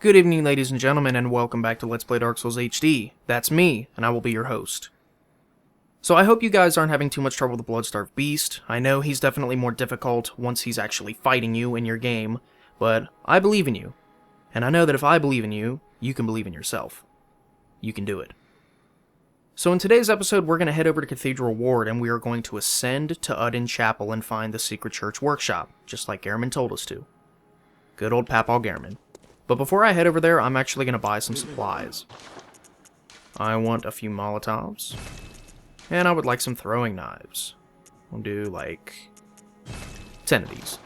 Good evening, ladies and gentlemen, and welcome back to Let's Play Dark Souls HD. That's me, and I will be your host. So I hope you guys aren't having too much trouble with the Bloodstarved Beast. I know he's definitely more difficult once he's actually fighting you in your game, but I believe in you. And I know that if I believe in you, you can believe in yourself. You can do it. So in today's episode, we're going to head over to Cathedral Ward, and we are going to ascend to Oedon Chapel and find the Secret Church Workshop, just like Gehrman told us to. Good old Papaw Gehrman. But before I head over there, I'm actually going to buy some supplies. I want a few Molotovs. And I would like some throwing knives. We'll do, like, 10 of these.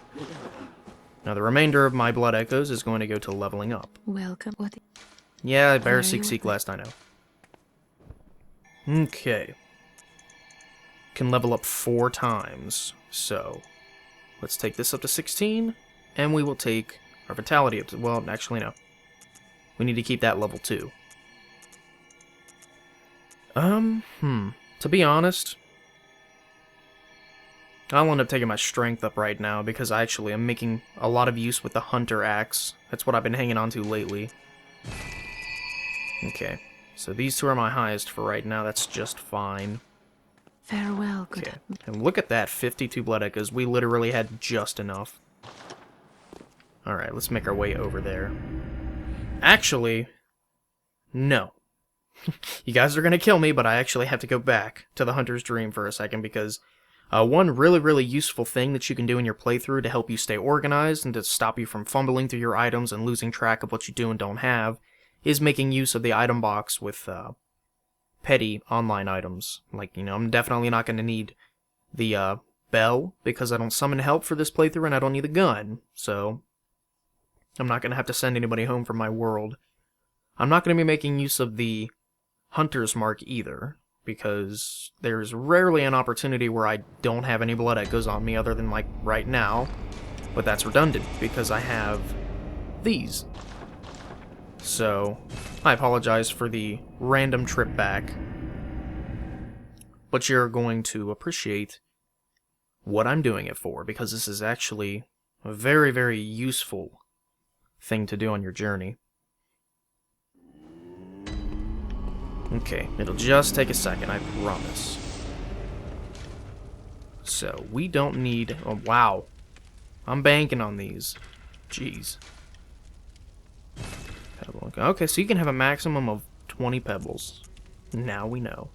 Now, the remainder of my Blood Echoes is going to go to leveling up. Welcome. What? Yeah, better seek last, I know. Okay. Can level up 4 times. So, let's take this up to 16, and we will take our Vitality up to, well, actually, no. We need to keep that level 2. To be honest, I'll end up taking my strength up right now because I actually am making a lot of use with the Hunter Axe. That's what I've been hanging on to lately. Okay, so these two are my highest for right now. That's just fine. Farewell, good. Okay, and look at that, 52 Blood Echoes. We literally had just enough. Alright, let's make our way over there. Actually, no. You guys are going to kill me, but I actually have to go back to the Hunter's Dream for a second because one really useful thing that you can do in your playthrough to help you stay organized and to stop you from fumbling through your items and losing track of what you do and don't have is making use of the item box with petty online items. Like, you know, I'm definitely not going to need the bell because I don't summon help for this playthrough and I don't need the gun, so I'm not going to have to send anybody home from my world. I'm not going to be making use of the Hunter's Mark either, because there's rarely an opportunity where I don't have any Blood Echoes on me other than, like, right now. But that's redundant, because I have these. So, I apologize for the random trip back. But you're going to appreciate what I'm doing it for, because this is actually a very useful thing to do on your journey. Okay, it'll just take a second, I promise. So, we don't need... Oh, wow. I'm banking on these. Jeez. Pebble. Okay, so you can have a maximum of 20 pebbles. Now we know.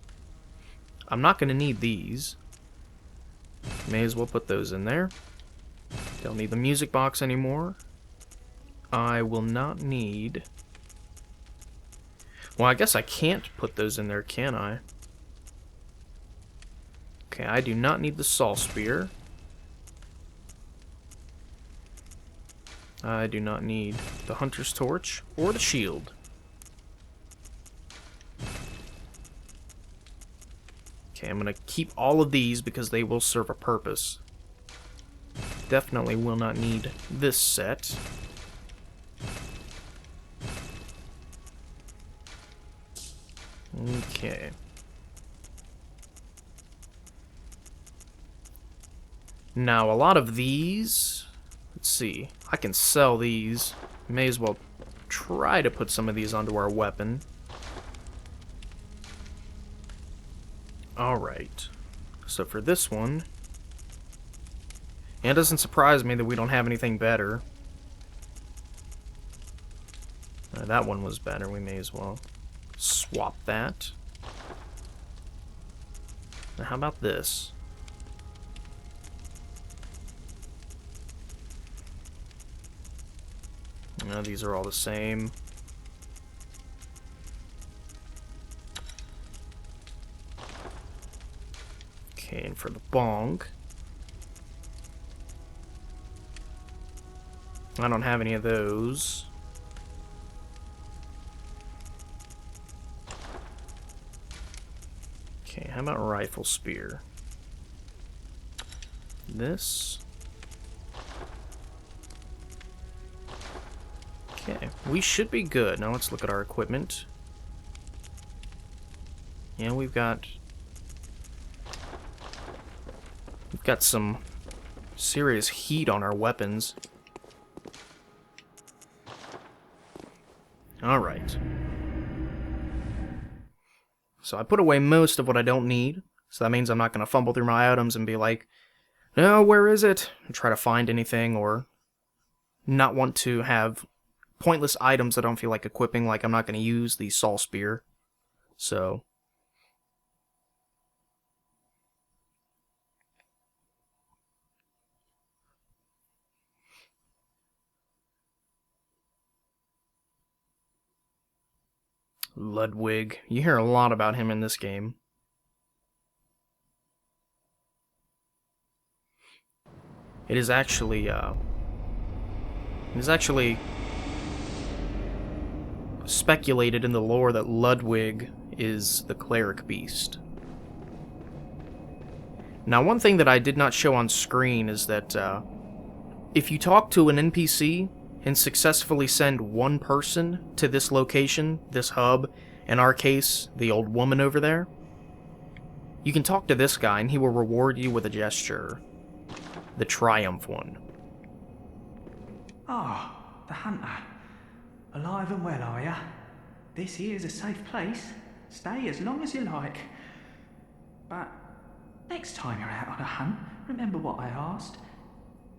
I'm not going to need these. May as well put those in there. Don't need the music box anymore. I will not need... Well, I guess I can't put those in there, can I? Okay, I do not need the Saw Spear. I do not need the Hunter's Torch or the Shield. Okay, I'm going to keep all of these because they will serve a purpose. Definitely will not need this set. Okay. Now, a lot of these... Let's see. I can sell these. May as well try to put some of these onto our weapon. Alright. So for this one... And it doesn't surprise me that we don't have anything better. That one was better. We may as well swap that. Now how about this? No, these are all the same. Okay, and for the bong, I don't have any of those. Okay, how about Rifle Spear? This. Okay, we should be good. Now let's look at our equipment. Yeah, we've got some serious heat on our weapons. Alright. So I put away most of what I don't need, so that means I'm not going to fumble through my items and be like, no, where is it? And try to find anything, or not want to have pointless items that I don't feel like equipping, like I'm not going to use the Saw Spear. So... Ludwig. You hear a lot about him in this game. It is actually speculated in the lore that Ludwig is the cleric beast. Now, one thing that I did not show on screen is that if you talk to an NPC and successfully send one person to this location, this hub, in our case, the old woman over there, you can talk to this guy and he will reward you with a gesture. The Triumph one. Ah, the hunter. Alive and well, are ya? This here's a safe place. Stay as long as you like. But next time you're out on a hunt, remember what I asked.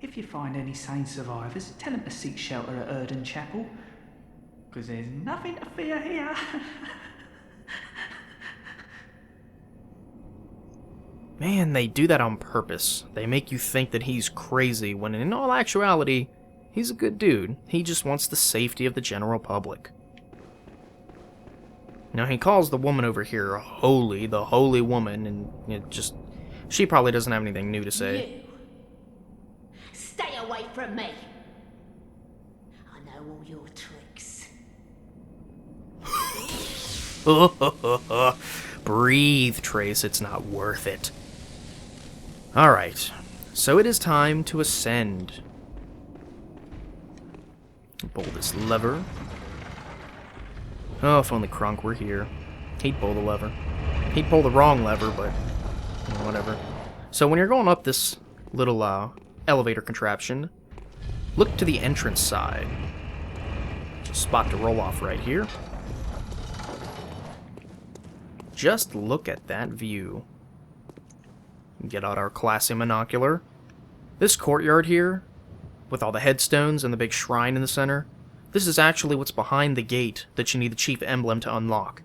If you find any sane survivors, tell them to seek shelter at Oedon Chapel. Because there's nothing to fear here. Man, they do that on purpose. They make you think that he's crazy, when in all actuality, he's a good dude. He just wants the safety of the general public. Now, he calls the woman over here holy, the holy woman, and it just... she probably doesn't have anything new to say. You. Stay away from me. I know all your tricks. Breathe, Trace, it's not worth it. Alright, so it is time to ascend. Pull this lever. Oh, if only Krunk were here. He'd pull the lever. He'd pull the wrong lever, but you know, whatever. So when you're going up this little elevator contraption, look to the entrance side. Spot to roll off right here. Just look at that view. Get out our classy monocular. This courtyard here, with all the headstones and the big shrine in the center, this is actually what's behind the gate that you need the chief emblem to unlock.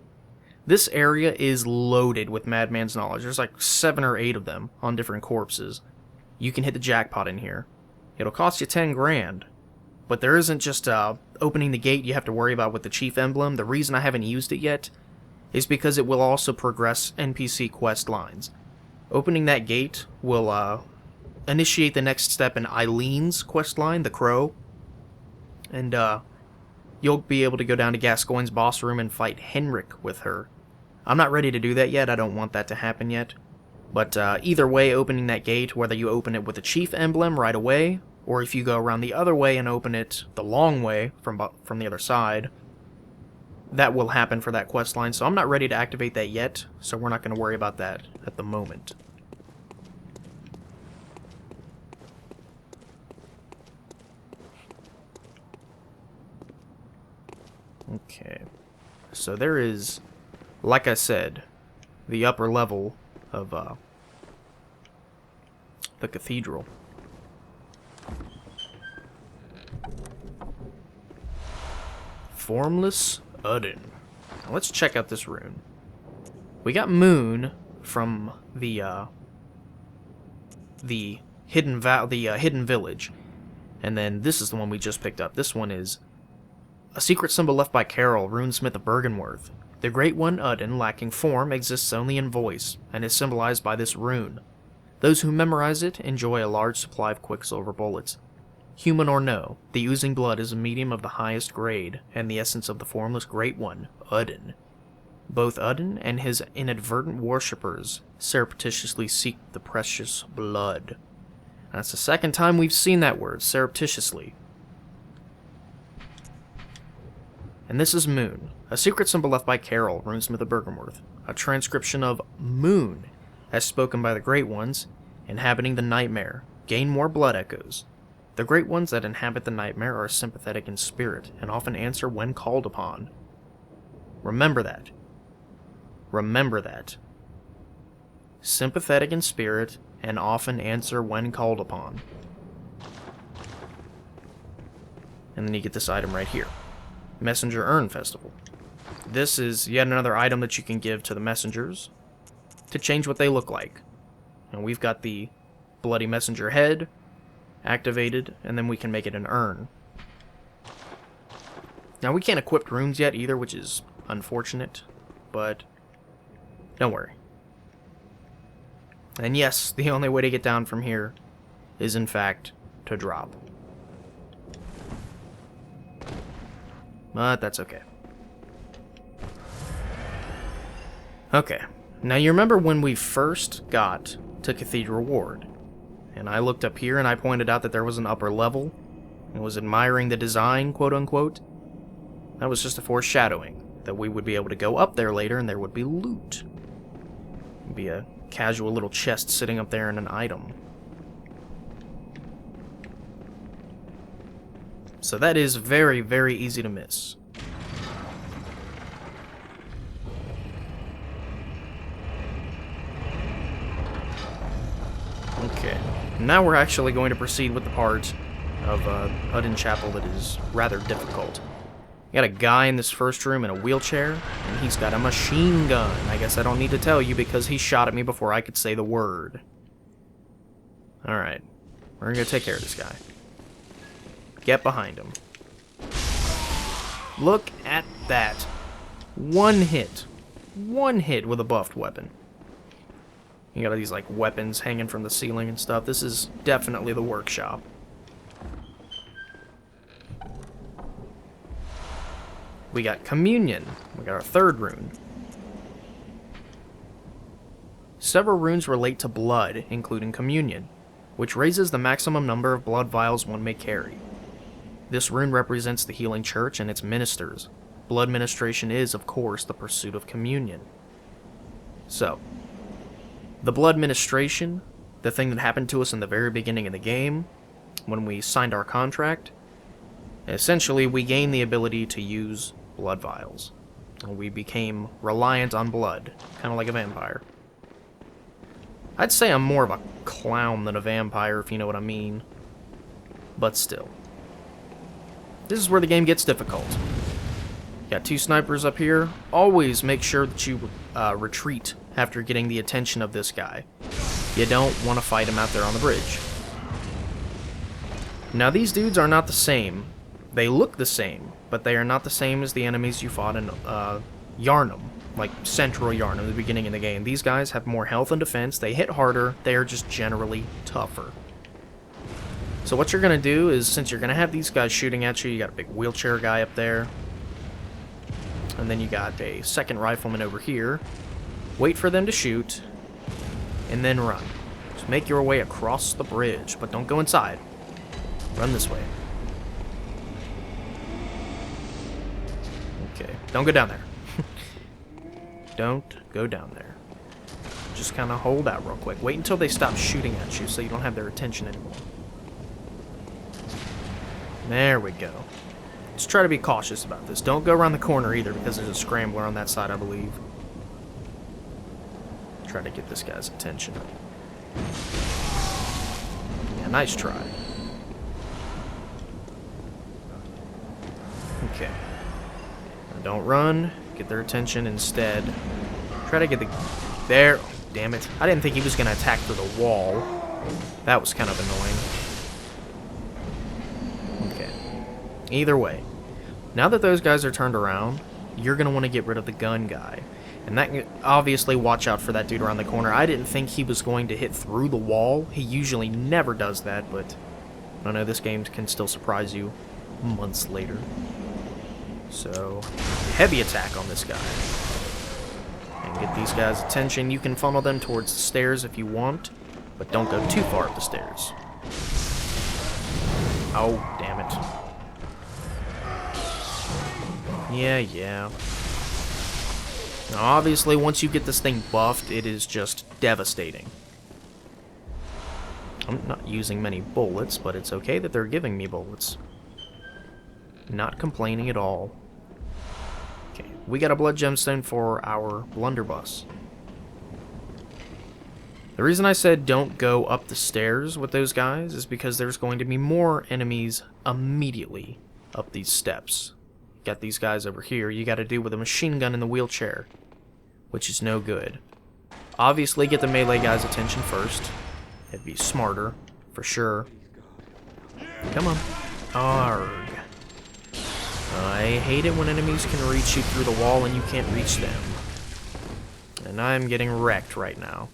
This area is loaded with Madman's knowledge. There's like 7 or 8 of them on different corpses. You can hit the jackpot in here. It'll cost you 10 grand. But there isn't just opening the gate you have to worry about with the chief emblem. The reason I haven't used it yet is because it will also progress NPC quest lines. Opening that gate will initiate the next step in Eileen's quest line, the Crow. And you'll be able to go down to Gascoigne's boss room and fight Hemwick with her. I'm not ready to do that yet. I don't want that to happen yet. But either way, opening that gate, whether you open it with the chief emblem right away, or if you go around the other way and open it the long way from the other side, that will happen for that quest line. So I'm not ready to activate that yet, so we're not going to worry about that at the moment. Okay, so there is, like I said, the upper level of the cathedral. Formless Oedon. Now let's check out this rune. We got Moon from the hidden village, and then this is the one we just picked up. This one is a secret symbol left by Carol, runesmith of Bergenworth. The Great One Oedon, lacking form, exists only in voice, and is symbolized by this rune. Those who memorize it enjoy a large supply of quicksilver bullets. Human or no, the oozing blood is a medium of the highest grade, and the essence of the formless Great One, Oedon. Both Oedon and his inadvertent worshippers surreptitiously seek the precious blood. That's the second time we've seen that word, surreptitiously. And this is Moon, a secret symbol left by Carol, runesmith of Bergenworth, a transcription of Moon, as spoken by the Great Ones, inhabiting the nightmare, gain more blood echoes. The great ones that inhabit the nightmare are sympathetic in spirit, and often answer when called upon. Remember that. Remember that. Sympathetic in spirit, and often answer when called upon. And then you get this item right here. Messenger Urn Festival. This is yet another item that you can give to the messengers to change what they look like. And we've got the Bloody Messenger head activated, and then we can make it an urn. Now, we can't equip runes yet either, which is unfortunate, but don't worry. And yes, the only way to get down from here is, in fact, to drop. But that's okay. Okay, now you remember when we first got to Cathedral Ward, and I looked up here and I pointed out that there was an upper level, and was admiring the design, quote-unquote? That was just a foreshadowing that we would be able to go up there later and there would be loot. It'd be a casual little chest sitting up there and an item. So that is very, very easy to miss. Okay, now we're actually going to proceed with the part of Oedon Chapel that is rather difficult. You got a guy in this first room in a wheelchair, and he's got a machine gun. I guess I don't need to tell you because he shot at me before I could say the word. Alright, we're gonna take care of this guy. Get behind him. Look at that. One hit. One hit with a buffed weapon. You got all these, like, weapons hanging from the ceiling and stuff. This is definitely the workshop. We got communion. We got our third rune. Several runes relate to blood, including communion, which raises the maximum number of blood vials one may carry. This rune represents the healing church and its ministers. Blood ministration is, of course, the pursuit of communion. So, the blood ministration, the thing that happened to us in the very beginning of the game, when we signed our contract, essentially we gained the ability to use blood vials. And we became reliant on blood, kind of like a vampire. I'd say I'm more of a clown than a vampire, if you know what I mean. But still. This is where the game gets difficult. Got two snipers up here. Always make sure that you retreat after getting the attention of this guy. You don't want to fight him out there on the bridge. Now these dudes are not the same. They look the same, but they are not the same as the enemies you fought in Yharnam, like Central Yharnam, the beginning of the game. These guys have more health and defense, they hit harder, they are just generally tougher. So what you're going to do is, since you're going to have these guys shooting at you, you got a big wheelchair guy up there, and then you got a second rifleman over here. Wait for them to shoot, and then run. Just make your way across the bridge, but don't go inside. Run this way. Okay, don't go down there. Don't go down there. Just kind of hold out real quick. Wait until they stop shooting at you so you don't have their attention anymore. There we go. Let's try to be cautious about this. Don't go around the corner either because there's a scrambler on that side, I believe. Try to get this guy's attention. Yeah, nice try. Okay. Now don't run. Get their attention instead. Try to get the... There. Oh, damn it. I didn't think he was going to attack through the wall. That was kind of annoying. Okay. Either way. Now that those guys are turned around, you're going to want to get rid of the gun guy. And that, obviously, watch out for that dude around the corner. I didn't think he was going to hit through the wall. He usually never does that, but I don't know, this game can still surprise you months later. So, heavy attack on this guy. And get these guys' attention. You can funnel them towards the stairs if you want, but don't go too far up the stairs. Oh, damn it. Yeah. Now, obviously, once you get this thing buffed, it is just devastating. I'm not using many bullets, but it's okay that they're giving me bullets. Not complaining at all. Okay, we got a blood gemstone for our blunderbuss. The reason I said don't go up the stairs with those guys is because there's going to be more enemies immediately up these steps. Got these guys over here you gotta do with a machine gun in the wheelchair, which is no good. Obviously get the melee guy's attention first. It'd be smarter, for sure. Come on. Arg. I hate it when enemies can reach you through the wall and you can't reach them. And I'm getting wrecked right now.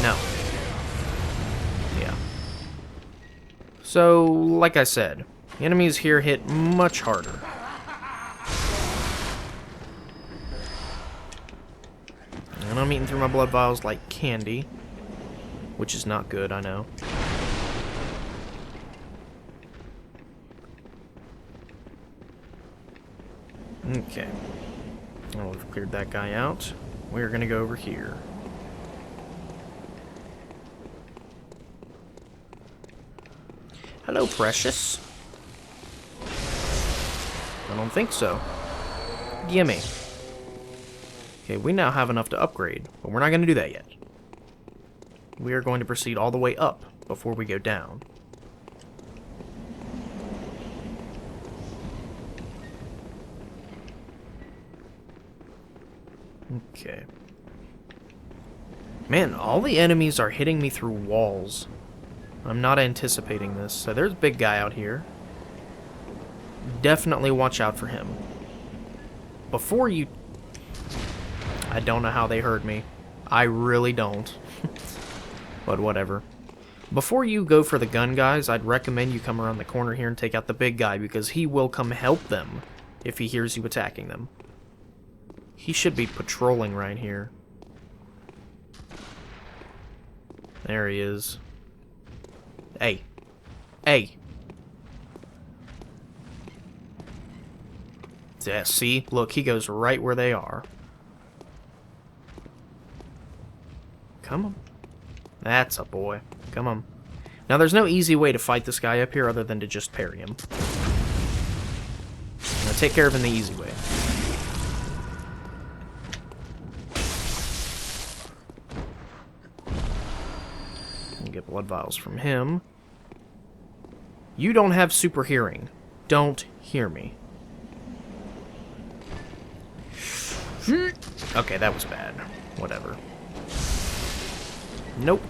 No. Yeah. So, like I said, the enemies here hit much harder. And I'm eating through my blood vials like candy, which is not good, I know. Okay. Well, we've cleared that guy out. We're gonna go over here. Hello, precious. I don't think so. Gimme. Okay, we now have enough to upgrade, but we're not going to do that yet. We are going to proceed all the way up before we go down. Okay. Man, all the enemies are hitting me through walls. I'm not anticipating this. So there's a big guy out here. Definitely watch out for him. Before you... I don't know how they heard me. I really don't. But whatever. Before you go for the gun guys, I'd recommend you come around the corner here and take out the big guy, because he will come help them if he hears you attacking them. He should be patrolling right here. There he is. Hey. Hey. Yeah, see? Look, he goes right where they are. Come on. That's a boy. Come on. Now, there's no easy way to fight this guy up here other than to just parry him. Now, take care of him the easy way. Get blood vials from him. You don't have super hearing. Don't hear me. Okay, that was bad. Whatever. Nope.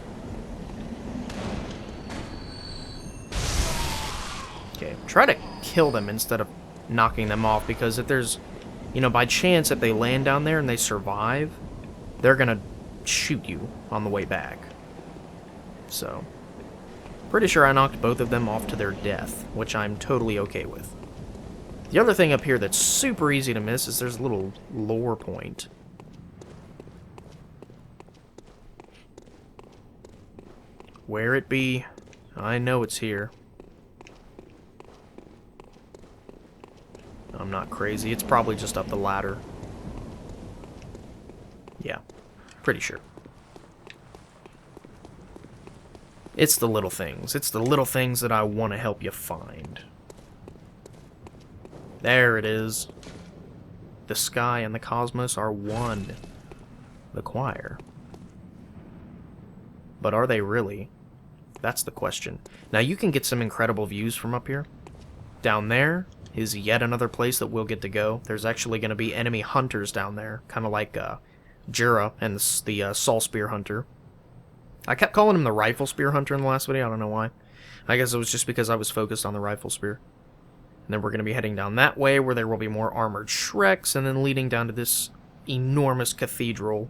Okay, try to kill them instead of knocking them off, because if there's, you know, by chance if they land down there and they survive, they're gonna shoot you on the way back. So, pretty sure I knocked both of them off to their death, which I'm totally okay with. The other thing up here that's super easy to miss is there's a little lore point. Where it be, I know it's here. I'm not crazy, it's probably just up the ladder. Yeah, pretty sure. It's the little things. It's the little things that I want to help you find. There it is. The sky and the cosmos are one. The choir. But are they really? That's the question. Now, you can get some incredible views from up here. Down there is yet another place that we'll get to go. There's actually going to be enemy hunters down there. Kind of like Jura and the Soul Spear Hunter. I kept calling him the Rifle Spear Hunter in the last video. I don't know why. I guess it was just because I was focused on the Rifle Spear. And then we're going to be heading down that way, where there will be more armored Shreks, and then leading down to this enormous cathedral.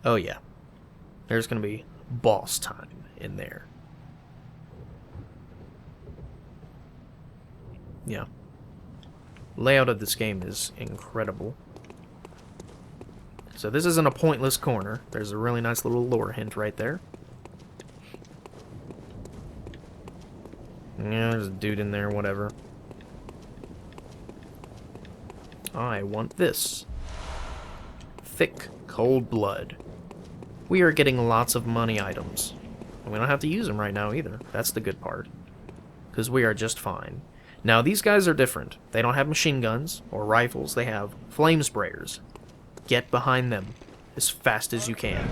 Oh yeah. There's going to be boss time in there. Yeah. Layout of this game is incredible. So this isn't a pointless corner. There's a really nice little lore hint right there. Yeah, there's a dude in there, whatever. I want this. Thick, cold blood. we are getting lots of money items. And we don't have to use them right now either. That's the good part. Because we are just fine. Now, these guys are different. They don't have machine guns or rifles. They have flame sprayers. Get behind them as fast as you can.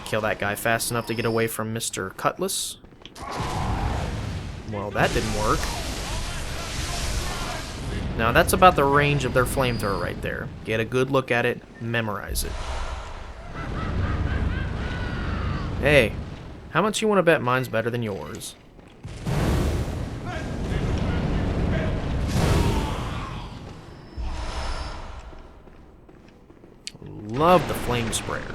Kill that guy fast enough to get away from Mr. Cutlass. Well, that didn't work. Now, that's about the range of their flamethrower right there. Get a good look at it, memorize it. Hey, how much you want to bet mine's better than yours? Love the flame sprayer.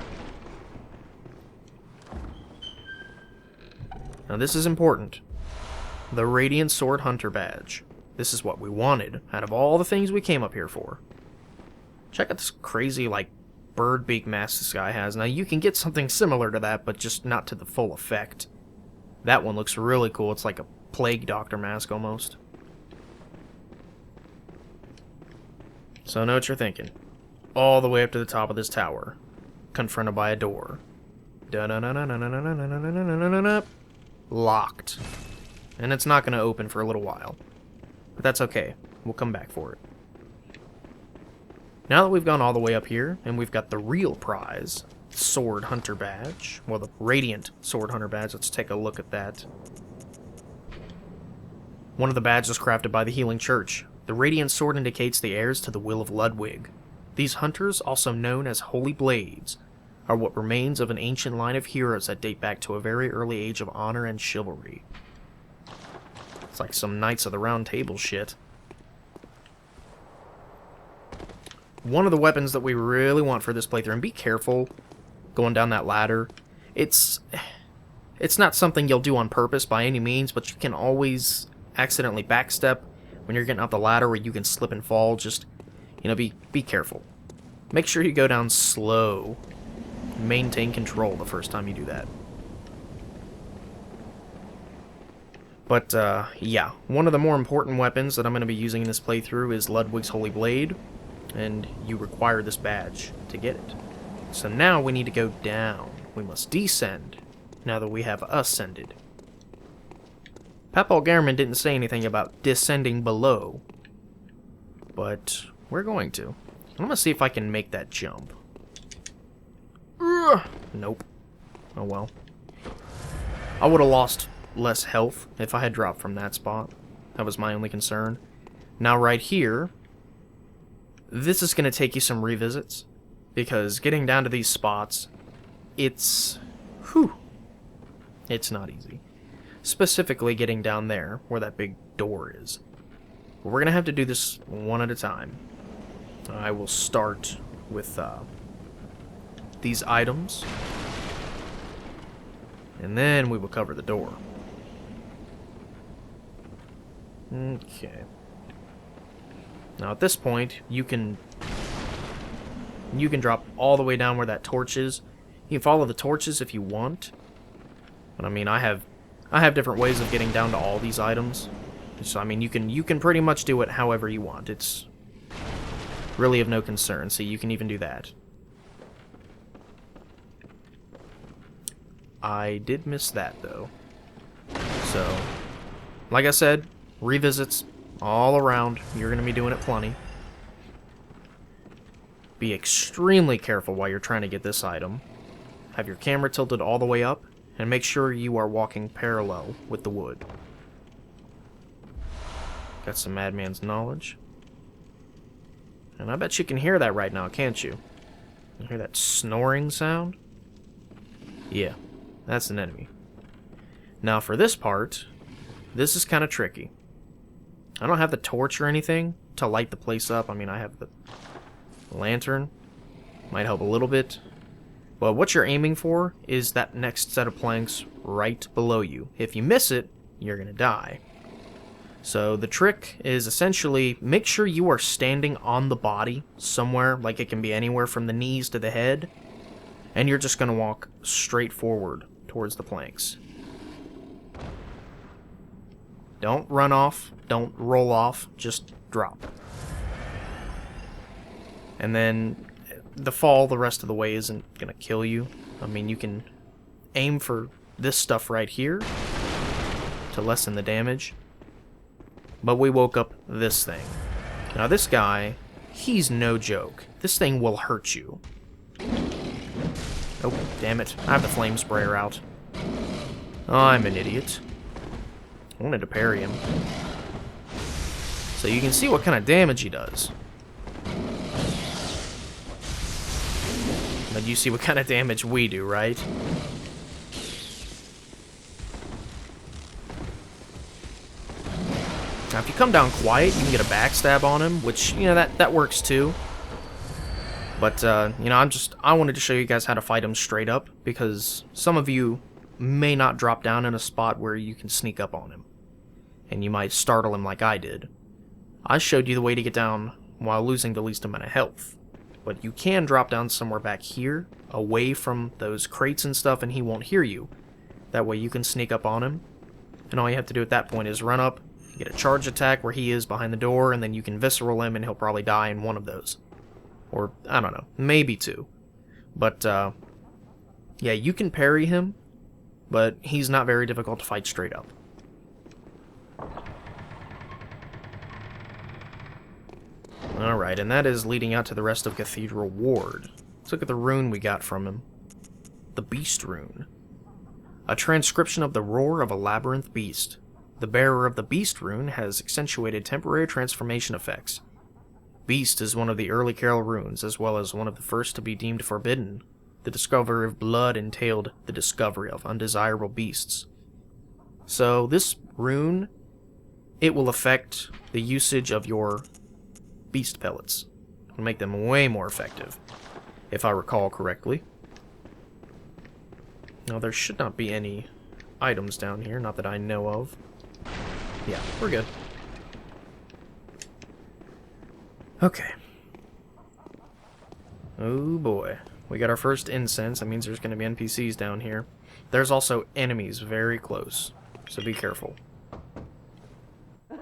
Now this is important. The Radiant Sword Hunter badge. This is what we wanted out of all the things we came up here for. Check out this crazy, like, bird beak mask this guy has. Now you can get something similar to that, but just not to the full effect. That one looks really cool. It's like a plague doctor mask almost. So I know what you're thinking. All the way up to the top of this tower. Confronted by a door. Locked. And it's not going to open for a little while. But that's okay. We'll come back for it. Now that we've gone all the way up here, and we've got the real prize, Sword Hunter Badge, well, the Radiant Sword Hunter Badge, let's take a look at that. One of the badges crafted by the Healing Church. The Radiant Sword indicates the heirs to the will of Ludwig. These hunters, also known as Holy Blades, are what remains of an ancient line of heroes that date back to a very early age of honor and chivalry. It's like some Knights of the Round Table shit. One of the weapons that we really want for this playthrough, and be careful going down that ladder. It's not something you'll do on purpose by any means, but you can always accidentally backstep when you're getting up the ladder where you can slip and fall. Just, you know, be careful. Make sure you go down slow. Maintain control the first time you do that. But, yeah, one of the more important weapons that I'm going to be using in this playthrough is Ludwig's Holy Blade, and you require this badge to get it. So now we need to go down. We must descend, now that we have ascended. Papal Garamond didn't say anything about descending below, but we're going to. I'm going to see if I can make that jump. Nope. Oh well. I would have lost less health if I had dropped from that spot. That was my only concern. Now right here, this is going to take you some revisits, because getting down to these spots, it's not easy. Specifically getting down there, where that big door is. But we're going to have to do this one at a time. I will start with these items, and then we will cover the door. Okay. Now at this point, you can drop all the way down where that torch is. You can follow the torches if you want. But I mean, I have different ways of getting down to all these items. So I mean, you can pretty much do it however you want. It's really of no concern. So you can even do that. I did miss that though. So, like I said, revisits all around. You're going to be doing it plenty. Be extremely careful while you're trying to get this item. Have your camera tilted all the way up, and make sure you are walking parallel with the wood. Got some Madman's Knowledge. And I bet you can hear that right now, can't you? You hear that snoring sound? Yeah, that's an enemy. Now for this part, this is kind of tricky. I don't have the torch or anything to light the place up. I mean, I have the lantern. Might help a little bit. But what you're aiming for is that next set of planks right below you. If you miss it, you're going to die. So the trick is essentially make sure you are standing on the body somewhere, like it can be anywhere from the knees to the head, and you're just going to walk straight forward towards the planks. Don't run off, don't roll off, just drop. And then the fall the rest of the way isn't gonna kill you. I mean, you can aim for this stuff right here to lessen the damage. But we woke up this thing. Now this guy, he's no joke. This thing will hurt you. Oh, damn it. I have the flame sprayer out. I'm an idiot. I wanted to parry him. So you can see what kind of damage he does. But you see what kind of damage we do, right? Now, if you come down quiet, you can get a backstab on him, which, you know, that works too. But, you know, I wanted to show you guys how to fight him straight up, because some of you may not drop down in a spot where you can sneak up on him. And you might startle him like I did. I showed you the way to get down while losing the least amount of health. But you can drop down somewhere back here, away from those crates and stuff, and he won't hear you. That way you can sneak up on him. And all you have to do at that point is run up, get a charge attack where he is behind the door, and then you can visceral him and he'll probably die in one of those. Or, I don't know, maybe two. But, yeah, you can parry him, but he's not very difficult to fight straight up. Alright, and that is leading out to the rest of Cathedral Ward. Let's look at the rune we got from him. The Beast Rune. A transcription of the roar of a labyrinth beast. The bearer of the Beast Rune has accentuated temporary transformation effects. Beast is one of the early Carol runes, as well as one of the first to be deemed forbidden. The discovery of blood entailed the discovery of undesirable beasts. So this rune, it will affect the usage of your beast pellets. It'll make them way more effective, if I recall correctly. Now, there should not be any items down here, not that I know of. Yeah, we're good. Okay. Oh boy. We got our first incense. That means there's going to be NPCs down here. There's also enemies very close, so be careful. A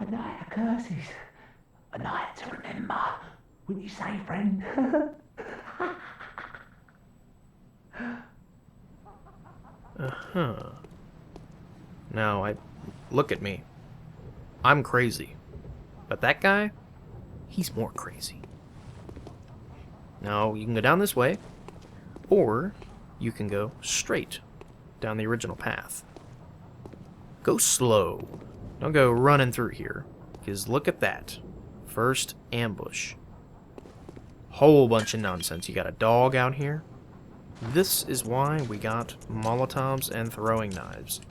night of curses. A night to remember. Wouldn't you say, friend? Uh-huh. Now, look at me. I'm crazy. But that guy, he's more crazy. Now, you can go down this way, or you can go straight down the original path. Go slow. Don't go running through here, because look at that. First ambush. Whole bunch of nonsense. You got a dog out here. This is why we got Molotovs and throwing knives.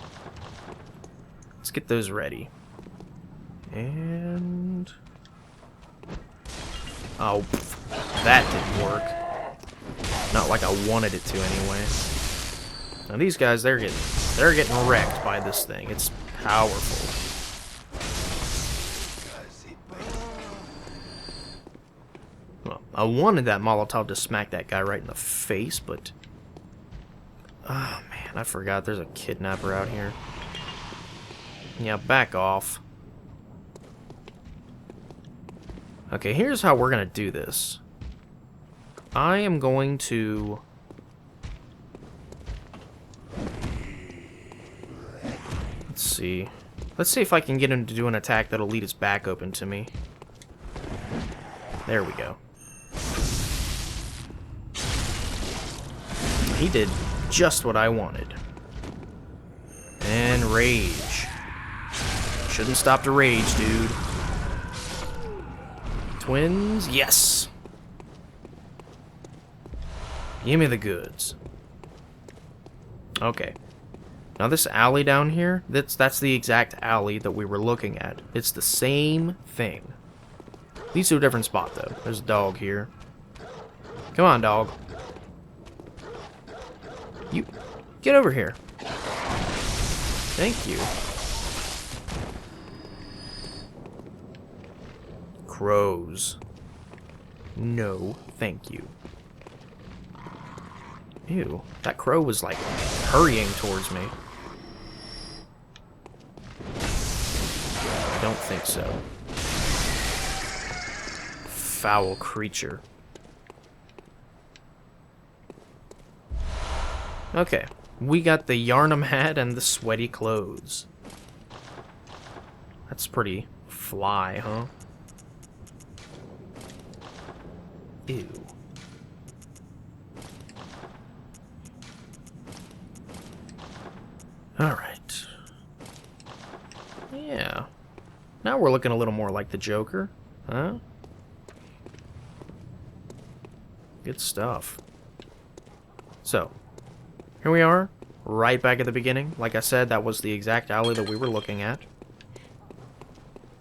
Let's get those ready. And... oh, that didn't work. Not like I wanted it to anyway. Now these guys, they're getting wrecked by this thing. It's powerful. Well, I wanted that Molotov to smack that guy right in the face, but... oh man, I forgot there's a kidnapper out here. Yeah, back off. Okay, here's how we're gonna do this. I am going to... let's see. Let's see if I can get him to do an attack that'll lead his back open to me. There we go. He did just what I wanted. And rage. Shouldn't stop to rage, dude. Twins? Yes! Give me the goods. Okay. Now this alley down here, that's the exact alley that we were looking at. It's the same thing. Leads to a different spot, though. There's a dog here. Come on, dog. You... get over here. Thank you. Crows. No, thank you. Ew, that crow was like hurrying towards me. I don't think so. foul creature. Okay, we got the Yarnum hat and the sweaty clothes. That's pretty fly, huh? Ew. Alright. Yeah. Now we're looking a little more like the Joker, huh? Good stuff. So, here we are, right back at the beginning. Like I said, that was the exact alley that we were looking at.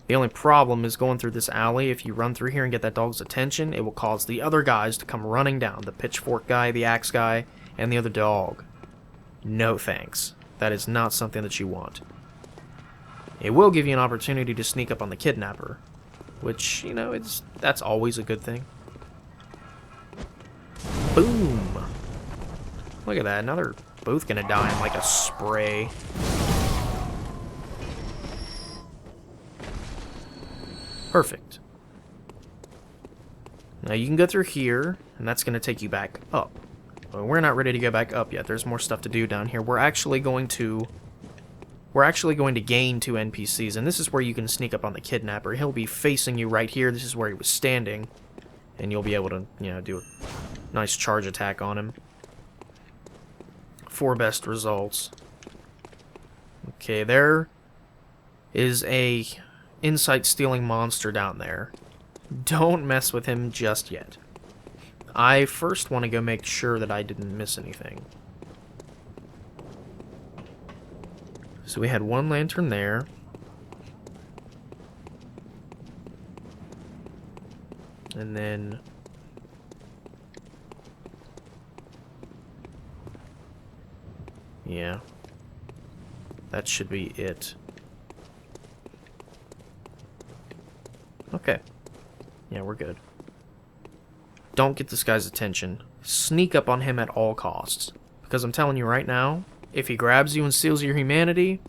The only problem is going through this alley. If you run through here and get that dog's attention, it will cause the other guys to come running down. The pitchfork guy, the axe guy, and the other dog. No thanks. That is not something that you want. It will give you an opportunity to sneak up on the kidnapper, which, you know, that's always a good thing. Boom! Look at that. Now they're both gonna die in like a spray. Perfect. Now you can go through here, and that's gonna take you back up. But we're not ready to go back up yet. There's more stuff to do down here. We're actually going to gain 2 NPCs, and this is where you can sneak up on the kidnapper. He'll be facing you right here. This is where he was standing, and you'll be able to, you know, do a nice charge attack on him. 4 best results. Okay, there is a insight-stealing monster down there. Don't mess with him just yet. I first want to go make sure that I didn't miss anything. So we had 1 lantern there. And then... yeah. That should be it. Okay. Yeah, we're good. Don't get this guy's attention. Sneak up on him at all costs. Because I'm telling you right now, if he grabs you and steals your humanity...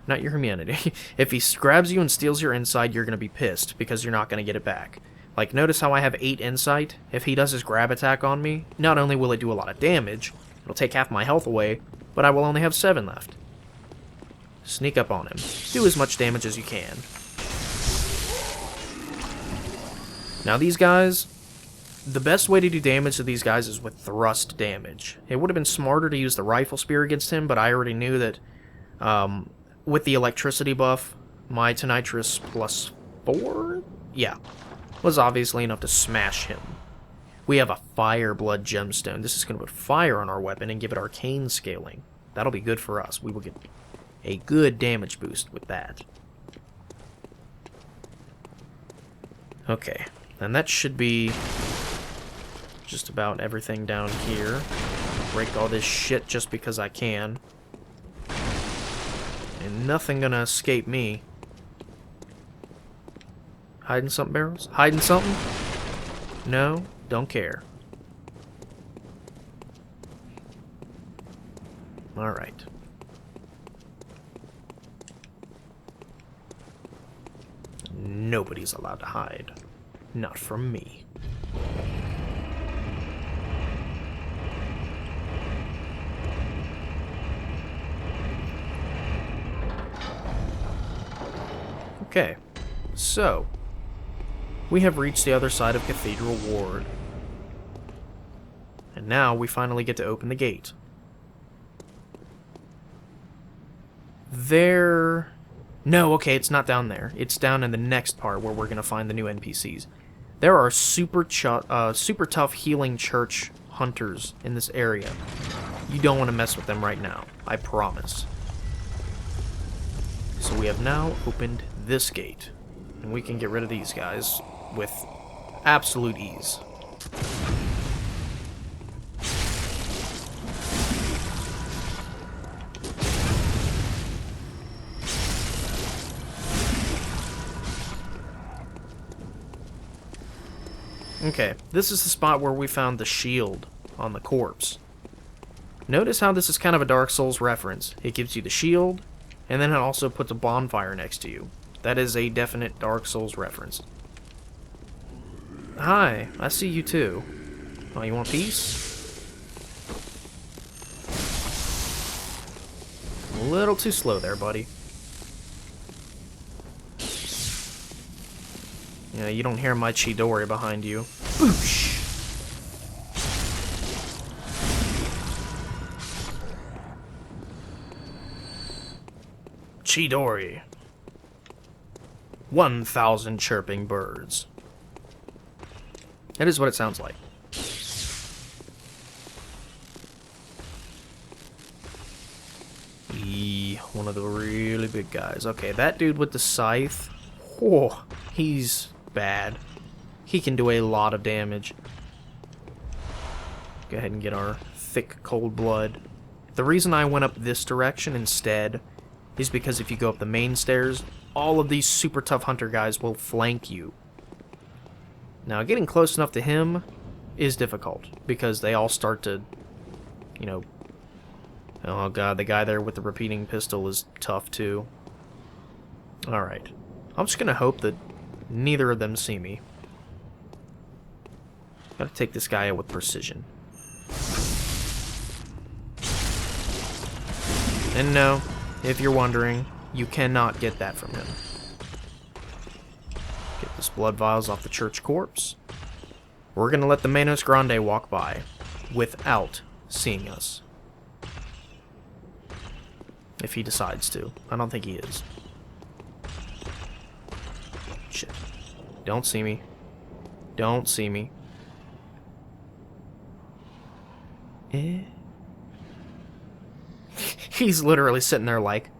not your humanity. If he grabs you and steals your insight, you're going to be pissed, because you're not going to get it back. Like, notice how I have 8 insight? If he does his grab attack on me, not only will it do a lot of damage, it'll take half my health away, but I will only have 7 left. Sneak up on him. Do as much damage as you can. Now these guys, the best way to do damage to these guys is with thrust damage. It would have been smarter to use the rifle spear against him, but I already knew that with the electricity buff, my Tonitrus +4? Yeah, was obviously enough to smash him. We have a fire blood gemstone. This is going to put fire on our weapon and give it arcane scaling. That'll be good for us. We will get a good damage boost with that. Okay, and that should be just about everything down here. Break all this shit just because I can. And nothing gonna escape me. Hiding something, barrels? Hiding something? No? Don't care. Alright. Nobody's allowed to hide. Not from me. Okay, so we have reached the other side of Cathedral Ward. And now we finally get to open the gate. No, okay, it's not down there. It's down in the next part where we're going to find the new NPCs. There are super tough healing church hunters in this area. You don't want to mess with them right now. I promise. So we have now opened this gate. And we can get rid of these guys with absolute ease. Okay, this is the spot where we found the shield on the corpse. Notice how this is kind of a Dark Souls reference. It gives you the shield, and then it also puts a bonfire next to you. That is a definite Dark Souls reference. Hi, I see you too. Oh, you want peace? A little too slow there, buddy. Yeah, you don't hear my Chidori behind you. Boosh! Chidori. 1,000 chirping birds. That is what it sounds like. One of the really big guys. Okay, that dude with the scythe. Oh, he's bad. He can do a lot of damage. Go ahead and get our thick, cold blood. The reason I went up this direction instead is because if you go up the main stairs, all of these super tough hunter guys will flank you. Now, getting close enough to him is difficult, because they all start to, you know... Oh god, the guy there with the repeating pistol is tough too. Alright. I'm just gonna hope that neither of them see me. Gotta take this guy out with precision. And no, if you're wondering, you cannot get that from him. Get this blood vials off the church corpse. We're gonna let the Manos Grande walk by without seeing us. If he decides to. I don't think he is. Shit. Don't see me. Don't see me. He's literally sitting there like,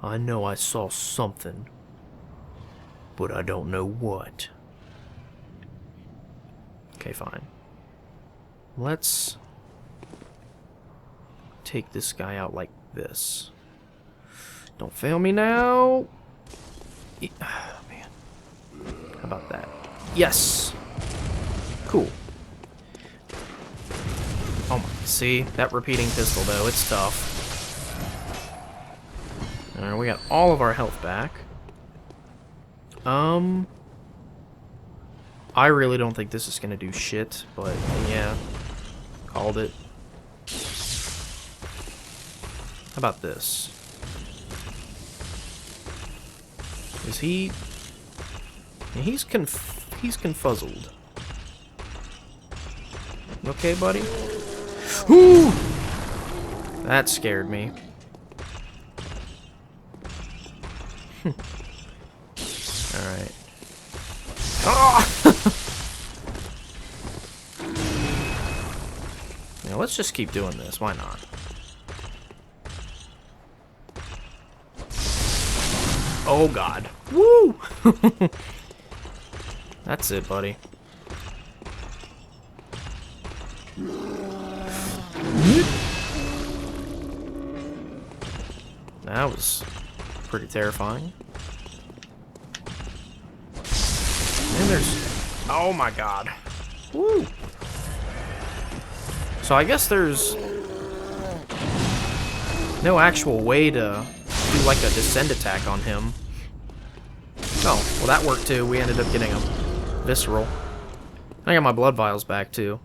I know I saw something, but I don't know what. Okay, fine. Let's take this guy out like this. Don't fail me now. Oh, man. How about that? Yes. Cool. Oh my. See? That repeating pistol, though, it's tough. Alright, we got all of our health back. I really don't think this is gonna do shit, but yeah. Called it. How about this? Is he... He's confuzzled. You okay, buddy? Whoo! That scared me. Alright. Ah! Now let's just keep doing this. Why not? Oh god. Woo! That's it, buddy. That was pretty terrifying. And there's... Oh my god. Woo! So I guess there's no actual way to do like a descend attack on him. Oh, well that worked too. We ended up getting him. Visceral. I got my blood vials back too.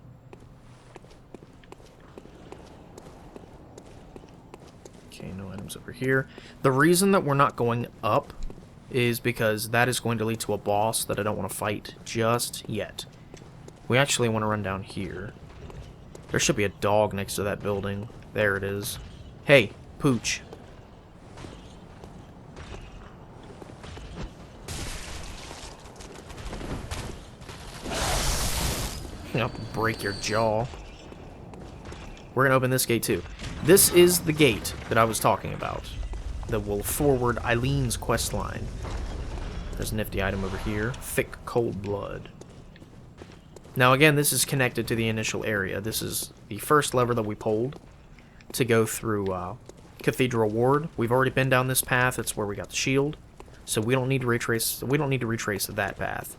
Okay, no items over here. The reason that we're not going up is because that is going to lead to a boss that I don't want to fight just yet. We actually want to run down here. There should be a dog next to that building. There it is. Hey, Pooch. I'll break your jaw. We're gonna open this gate too. This is the gate that I was talking about that will forward Eileen's quest line. There's a nifty item over here. Thick, cold blood. Now again, this is connected to the initial area. This is the first lever that we pulled to go through Cathedral Ward. We've already been down this path. It's where we got the shield. So we don't need to retrace. We don't need to retrace that path.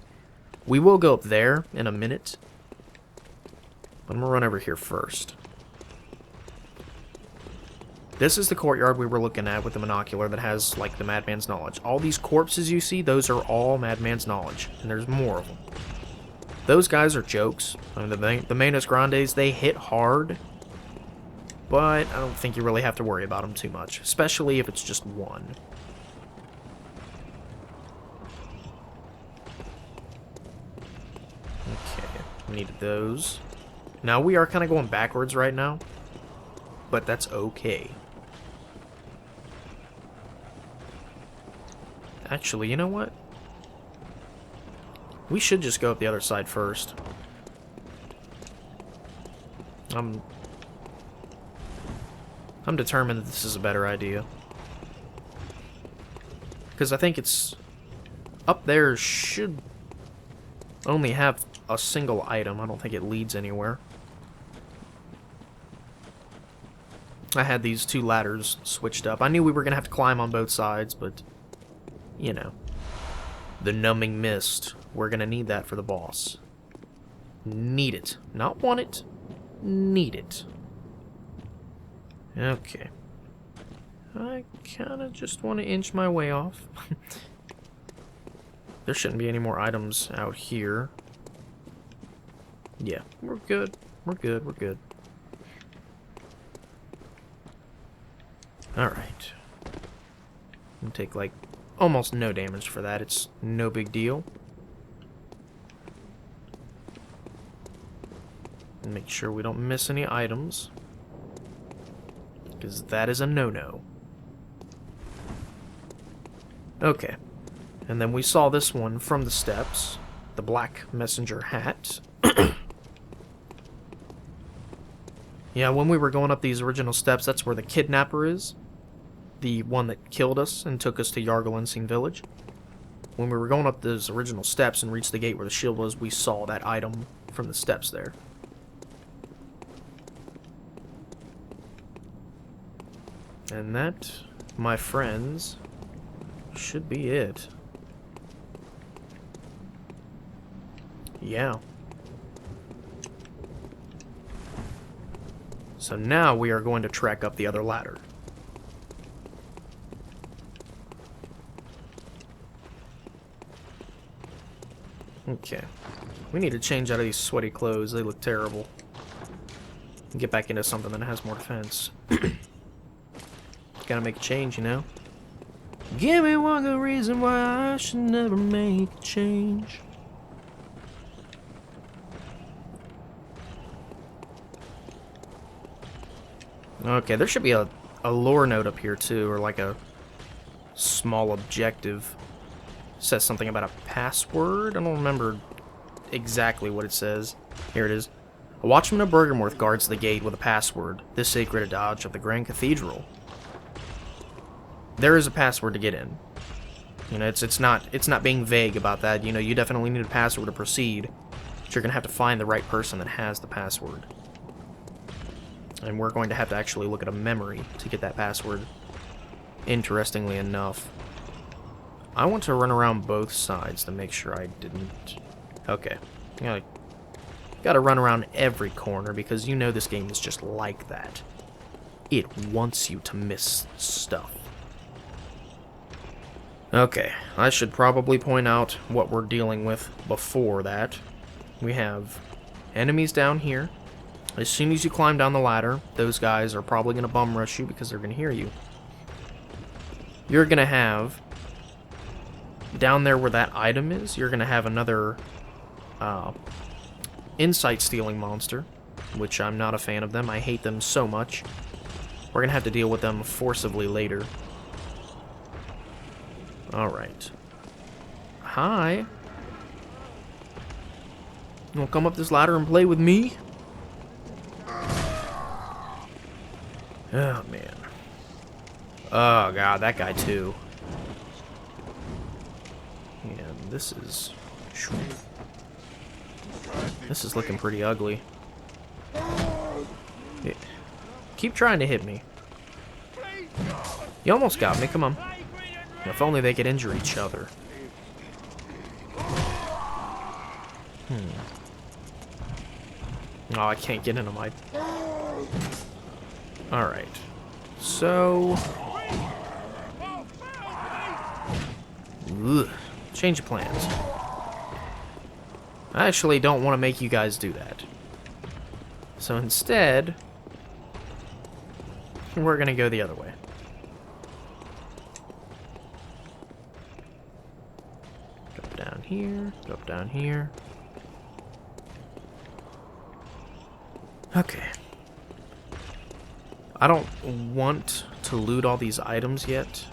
We will go up there in a minute. But I'm gonna run over here first. This is the courtyard we were looking at with the monocular that has, like, the Madman's Knowledge. All these corpses you see, those are all Madman's Knowledge. And there's more of them. Those guys are jokes. I mean, the Manos Grandes, they hit hard, but I don't think you really have to worry about them too much, especially if it's just one. Okay, needed those. Now we are kind of going backwards right now, but that's okay. Actually, you know what? We should just go up the other side first. I'm determined that this is a better idea. Because I think it's... Up there should only have a single item. I don't think it leads anywhere. I had these two ladders switched up. I knew we were going to have to climb on both sides, but... You know. The numbing mist. We're going to need that for the boss. Need it. Not want it. Need it. Okay. I kind of just want to inch my way off. There shouldn't be any more items out here. Yeah, we're good. We're good. We're good. Alright. We'll take, like, almost no damage for that. It's no big deal. Make sure we don't miss any items, because that is a no-no. Okay. And then we saw this one from the steps. The black messenger hat. Yeah, when we were going up these original steps, that's where the kidnapper is. The one that killed us and took us to Yargalenstein Village. When we were going up those original steps and reached the gate where the shield was, we saw that item from the steps there. And that, my friends, should be it. Yeah. So now we are going to trek up the other ladder. Okay. We need to change out of these sweaty clothes. They look terrible. And get back into something that has more defense. Gotta make a change, you know? Give me one good reason why I should never make a change. Okay, there should be a lore note up here too, or like a small objective. It says something about a password. I don't remember exactly what it says. Here it is. A watchman of Bergenworth guards the gate with a password. This sacred adage of the Grand Cathedral. There is a password to get in. You know, it's not being vague about that. You know, you definitely need a password to proceed. But you're gonna have to find the right person that has the password. And we're going to have to actually look at a memory to get that password. Interestingly enough. I want to run around both sides to make sure I didn't... Okay. Gotta run around every corner because you know this game is just like that. It wants you to miss stuff. Okay, I should probably point out what we're dealing with before that. We have enemies down here. As soon as you climb down the ladder, those guys are probably going to bum rush you because they're going to hear you. You're going to have, down there where that item is, you're going to have another insight-stealing monster, which I'm not a fan of them. I hate them so much. We're going to have to deal with them forcibly later. Alright. Hi. You want to come up this ladder and play with me? Oh, man. Oh, God, that guy, too. And this is... This is looking pretty ugly. Yeah. Keep trying to hit me. You almost got me, come on. If only they could injure each other. Oh, I can't get into my... Alright. So... Ugh. Change of plans. I actually don't want to make you guys do that. So instead, we're going to go the other way. Go down here, go down here. Okay. I don't want to loot all these items yet.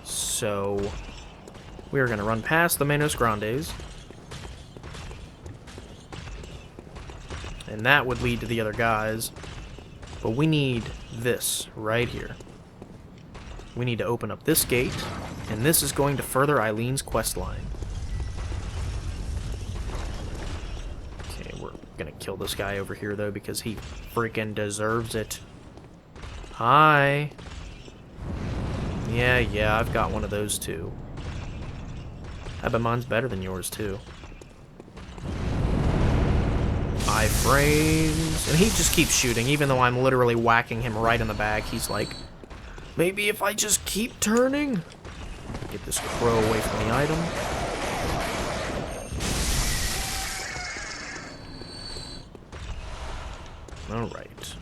So we're going to run past the Manos Grandes. And that would lead to the other guys. But we need this right here. We need to open up this gate. And this is going to further Eileen's quest line. Okay, we're going to kill this guy over here, though, because he freaking deserves it. Hi. Yeah, I've got one of those, too. I bet mine's better than yours, too. Iframes. And he just keeps shooting, even though I'm literally whacking him right in the back. He's like, maybe if I just keep turning. Get this crow away from the item. Alright.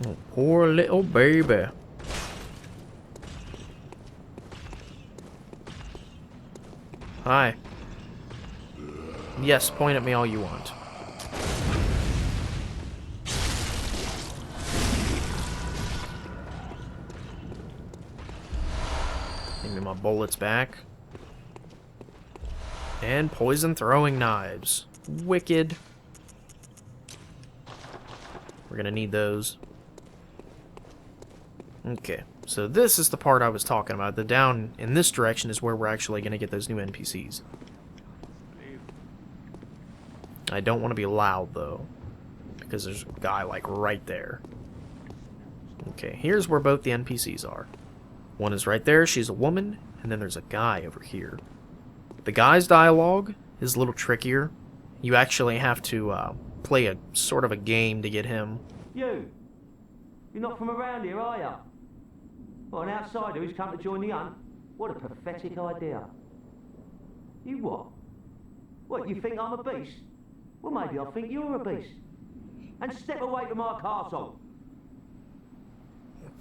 Oh, poor little baby. Hi. Yes, point at me all you want. Give me my bullets back. And poison throwing knives. Wicked. We're gonna need those. Okay, so this is the part I was talking about. The down in this direction is where we're actually gonna get those new NPCs. I don't want to be loud, though, because there's a guy, like, right there. Okay, here's where both the NPCs are. One is right there, she's a woman, and then there's a guy over here. The guy's dialogue is a little trickier. You actually have to play a sort of a game to get him. You're not from around here, are you? Well, an outsider who's come to join the hunt? What a pathetic idea. You what? What, you think I'm a beast? Well, maybe I think you're a beast. And step away from our castle.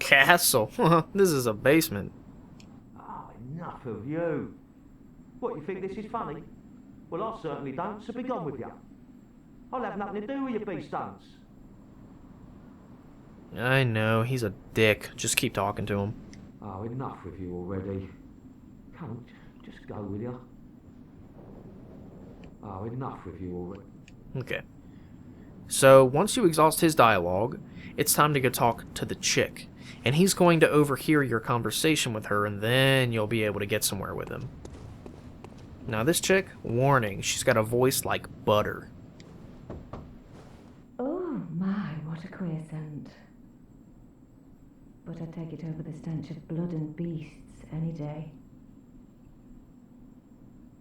Castle? This is a basement. Oh, enough of you. What, you think this is funny? Well, I certainly don't, so be gone with you. I'll have nothing to do with your beast stunts. I know, he's a dick. Just keep talking to him. Oh, enough with you already. Come on, just go with you. Oh, enough with you already. Okay. So, once you exhaust his dialogue, it's time to go talk to the chick. And he's going to overhear your conversation with her, and then you'll be able to get somewhere with him. Now, this chick, warning, she's got a voice like butter. Oh my, what a queer scent. But I'd take it over the stench of blood and beasts any day.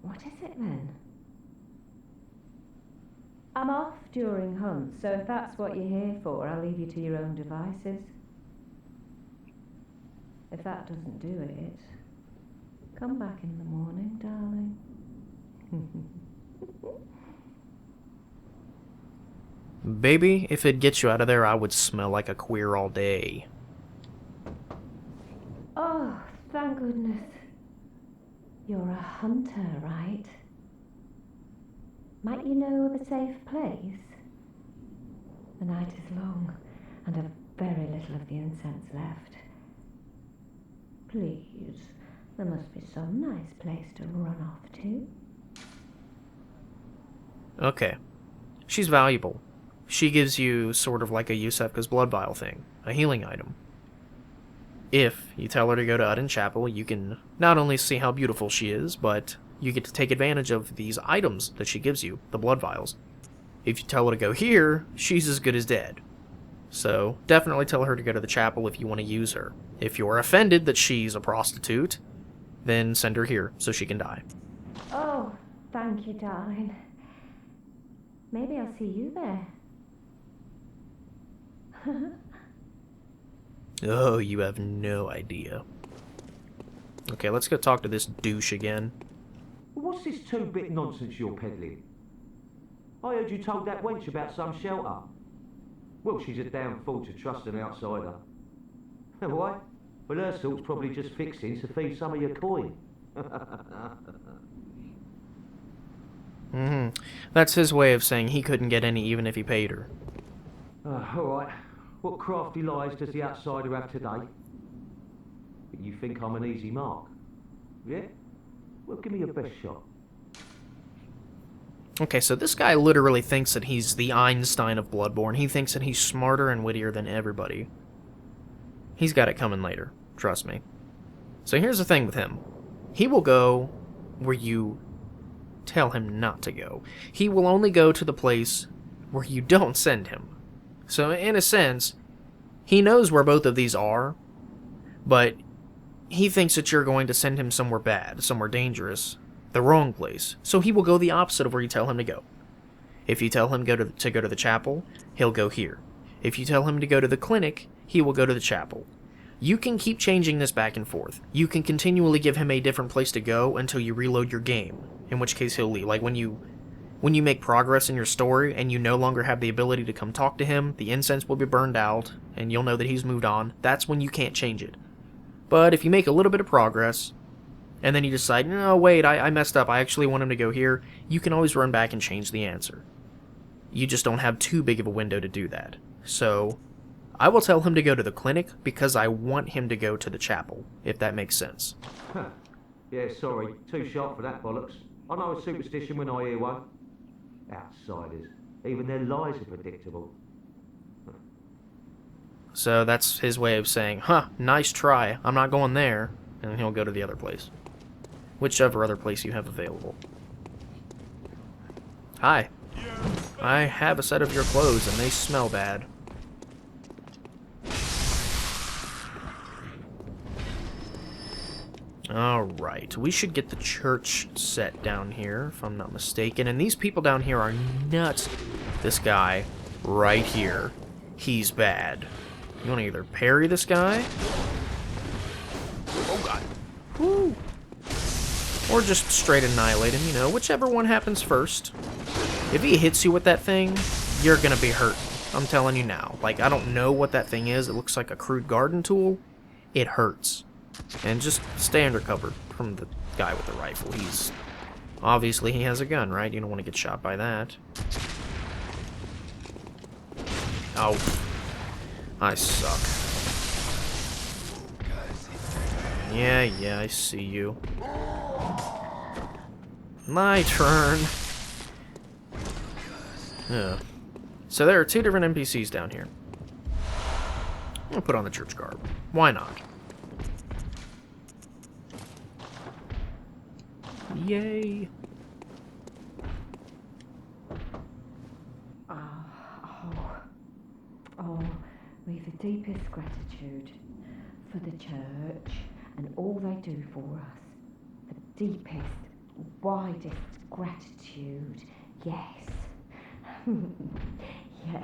What is it then? I'm off during hunts, so if that's what you're here for, I'll leave you to your own devices. If that doesn't do it, come back in the morning, darling. Baby, if it gets you out of there, I would smell like a queer all day. Oh, thank goodness. You're a hunter, right? Might you know of a safe place? The night is long, and I've very little of the incense left. Please, there must be some nice place to run off to. Okay. She's valuable. She gives you sort of like a Yusefka's blood vial thing, a healing item. If you tell her to go to Oedon Chapel, you can not only see how beautiful she is, but you get to take advantage of these items that she gives you, the blood vials. If you tell her to go here, she's as good as dead. So, definitely tell her to go to the chapel if you want to use her. If you're offended that she's a prostitute, then send her here so she can die. Oh, thank you, darling. Maybe I'll see you there. Oh, you have no idea. Okay, let's go talk to this douche again. What's this two-bit nonsense you're peddling? I heard you told that wench about some shelter. Well, she's a damn fool to trust an outsider. Why? Well, her sort's probably just fixing to feed some of your coin. That's his way of saying he couldn't get any even if he paid her. Alright, what crafty lies does the outsider have today? You think I'm an easy mark? Yeah? Well, give me your best shot. Okay, so this guy literally thinks that he's the Einstein of Bloodborne. He thinks that he's smarter and wittier than everybody. He's got it coming later, trust me. So here's the thing with him. He will go where you tell him not to go. He will only go to the place where you don't send him. So in a sense, he knows where both of these are, but he thinks that you're going to send him somewhere bad, somewhere dangerous, the wrong place. So he will go the opposite of where you tell him to go. If you tell him to go to the chapel, he'll go here. If you tell him to go to the clinic, he will go to the chapel. You can keep changing this back and forth. You can continually give him a different place to go until you reload your game, in which case he'll leave. Like when you make progress in your story and you no longer have the ability to come talk to him, the incense will be burned out, and you'll know that he's moved on. That's when you can't change it. But if you make a little bit of progress, and then you decide, no, wait, I messed up, I actually want him to go here, you can always run back and change the answer. You just don't have too big of a window to do that. So, I will tell him to go to the clinic because I want him to go to the chapel, if that makes sense. Yeah, sorry, too sharp for that bollocks. I know a superstition when I hear one. Outsiders, even their lies are predictable. So that's his way of saying, huh, nice try, I'm not going there, and he'll go to the other place. Whichever other place you have available. Hi. I have a set of your clothes and they smell bad. Alright, we should get the church set down here, if I'm not mistaken. And these people down here are nuts. This guy, right here, he's bad. You want to either parry this guy? Oh god. Woo! Or just straight annihilate him, you know, whichever one happens first. If he hits you with that thing, you're gonna be hurt. I'm telling you now. Like, I don't know what that thing is. It looks like a crude garden tool. It hurts. And just stay under cover from the guy with the rifle. Obviously, he has a gun, right? You don't want to get shot by that. Oh. I suck. Yeah, I see you. My turn. Yeah. So there are two different NPCs down here. I'm gonna put on the church garb. Why not? Yay! Oh, we've the deepest gratitude for the church and all they do for us. The deepest, widest gratitude. Yes. Yes.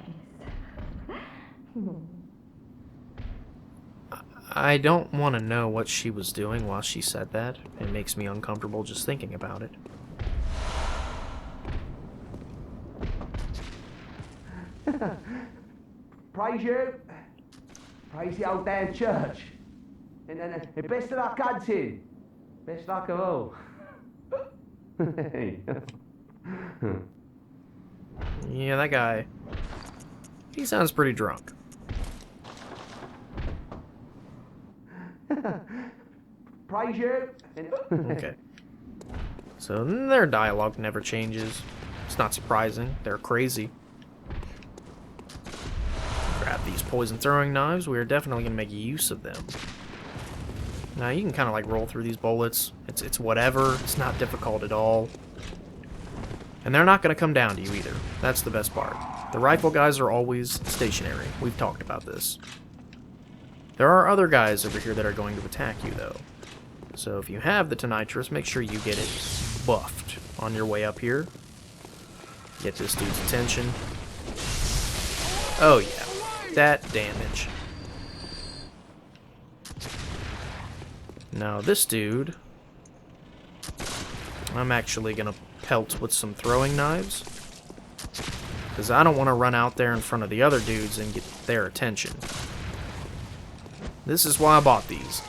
I don't want to know what she was doing while she said that. It makes me uncomfortable just thinking about it. Praise you. Praise the old damn church. And best of luck hunting. Best luck of all. Yeah, that guy. He sounds pretty drunk. Praise you. Okay. So their dialogue never changes. It's not surprising. They're crazy. Grab these poison throwing knives. We are definitely going to make use of them. Now you can kind of like roll through these bullets. It's whatever. It's not difficult at all. And they're not going to come down to you either. That's the best part. The rifle guys are always stationary. We've talked about this. There are other guys over here that are going to attack you, though. So if you have the Tonitrus, make sure you get it buffed on your way up here. Get this dude's attention. Oh, yeah. That damage. Now this dude, I'm actually gonna pelt with some throwing knives, because I don't want to run out there in front of the other dudes and get their attention. This is why I bought these.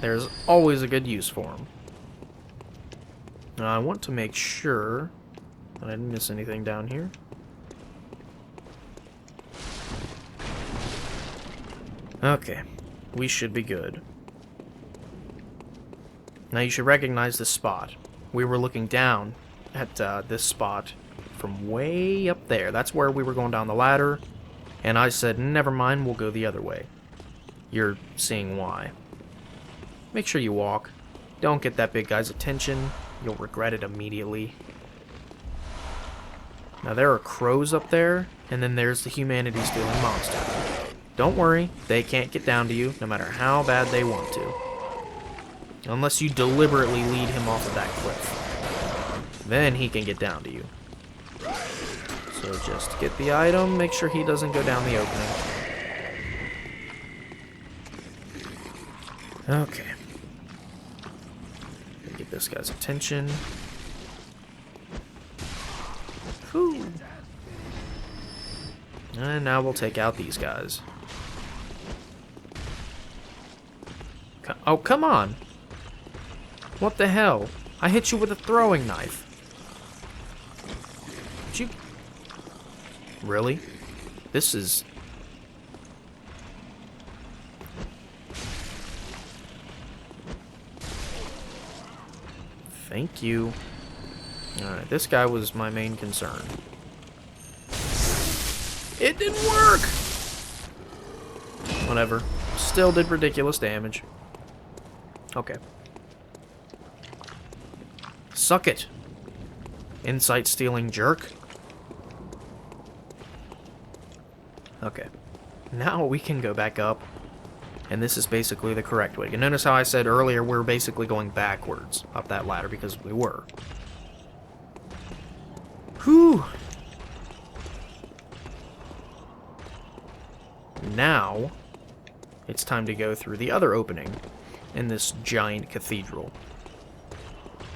There's always a good use for them. Now I want to make sure that I didn't miss anything down here. Okay, we should be good. Now you should recognize this spot. We were looking down at this spot from way up there. That's where we were going down the ladder, and I said, never mind, we'll go the other way. You're seeing why. Make sure you walk. Don't get that big guy's attention. You'll regret it immediately. Now there are crows up there, and then there's the humanity-stealing monster. Don't worry, they can't get down to you, no matter how bad they want to. Unless you deliberately lead him off of that cliff. Then he can get down to you. So just get the item, make sure he doesn't go down the opening. Okay. Get this guy's attention. Whew. And now we'll take out these guys. Oh, come on! What the hell? I hit you with a throwing knife. Did you... Really? This is... Thank you. Alright, this guy was my main concern. It didn't work! Whatever. Still did ridiculous damage. Okay. Suck it. Insight-stealing jerk. Okay. Now we can go back up. And this is basically the correct way. You notice how I said earlier we're basically going backwards up that ladder because we were. Whew. Now, it's time to go through the other opening in this giant cathedral.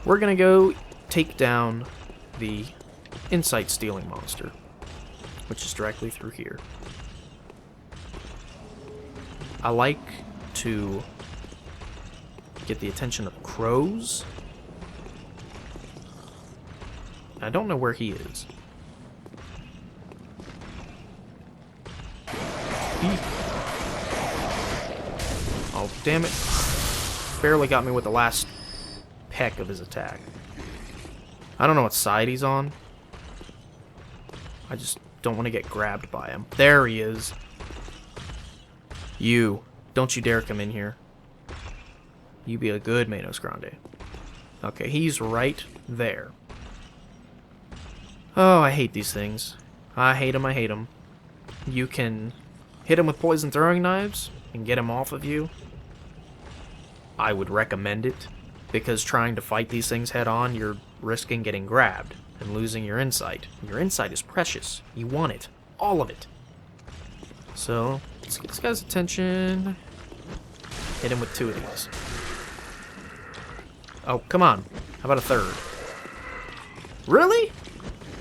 We're gonna go take down the insight-stealing monster, which is directly through here. I like to get the attention of crows. I don't know where he is. Oh, damn it. Barely got me with the last peck of his attack. I don't know what side he's on. I just don't want to get grabbed by him. There he is. You. Don't you dare come in here. You be a good Manos Grande. Okay, he's right there. Oh, I hate these things. I hate them, I hate them. You can hit him with poison throwing knives and get him off of you. I would recommend it, because trying to fight these things head on, you're risking getting grabbed and losing your insight. Your insight is precious. You want it. All of it. So, let's get this guy's attention. Hit him with 2 of these. Oh, come on. How about a 3rd? Really?